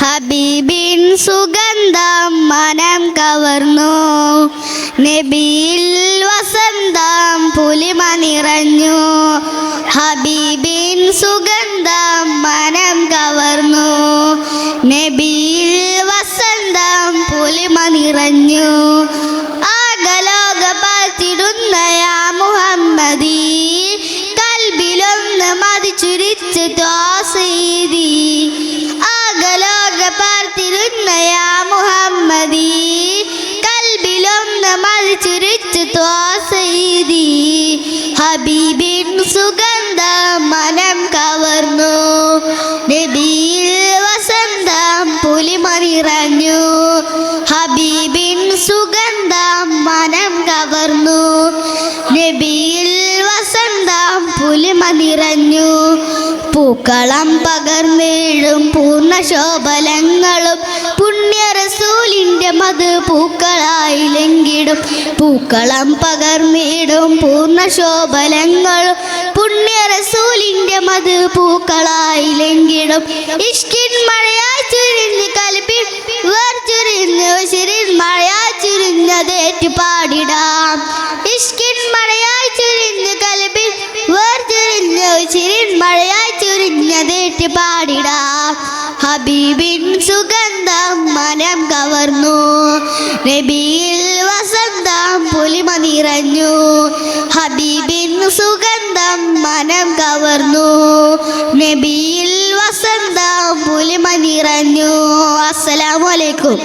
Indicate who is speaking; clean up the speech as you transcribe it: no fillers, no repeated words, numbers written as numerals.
Speaker 1: ഹബീബിൻ സുഗന്ധം മനം കവർന്നു, നബിയിൽ വസന്തം പുലിമ നിറഞ്ഞു. ഹബീബിൻ സുഗന്ധം മനം കവർന്നു, നബിയിൽ വസന്തം പുലിമ നിറഞ്ഞു. ആകലോക പാത്തിടുന്ന യാ മുഹമ്മദി, കൽബിലൊന്ന് മതിച്ചുരിച്ച് ത്വാസീതി. ആകലോക പാർത്തിരുന്ന യാ മുഹമ്മദി, കൽബിലൊന്ന് മതിച്ചുരിച്ച് ത്വാസീതി. ഹബീബിൻ സുഗന്ധം മനം കവർന്നു, നബിയിൽ വസന്തം പുലിമ നിറഞ്ഞു. ഹബീബിൻ സുഗന്ധം മനം കവർന്നു, നബിയിൽ വസന്തം പുലിമ നിറഞ്ഞു. പൂക്കളം പകർന്നിടും പൂർണ്ണ ശോഭലങ്ങളും പുണ്യ റസൂലിൻ്റെ മത് പൂക്കളായിലെങ്കിടും. പൂക്കളം പകർന്നിടും പൂർണ്ണ ശോഭലങ്ങളും പുണ്യ റസൂലിൻ്റെ മത് പൂക്കളായിലെങ്കിടും. ഇഷ്കിൻ മഴയായി ചുരിഞ്ഞ് കൽബിൽ വേർചുരിഞ്ഞ് ഉശിരിൻ മഴയായി ചുരിഞ്ഞതേറ്റു പാടിടാം. ഇഷ്കിൻ മഴയായി ചുരിഞ്ഞ് കൽബിൽ വേർചുരിഞ്ഞ് ഉശിരിൻ മഴയായി ചുരിഞ്ഞതേറ്റു പാടിടാം. ഹബീബിൻ സുഗന്ധം മനം കവർന്നു, നബിയിൽ വസന്തം പുലിമ നിറഞ്ഞു. ഹബീബിൻ സുഗന്ധം മനം കവർന്നു, നബിയിൽ വസന്തം പുലിമ നിറഞ്ഞു. അസ്സലാമു അലൈക്കും.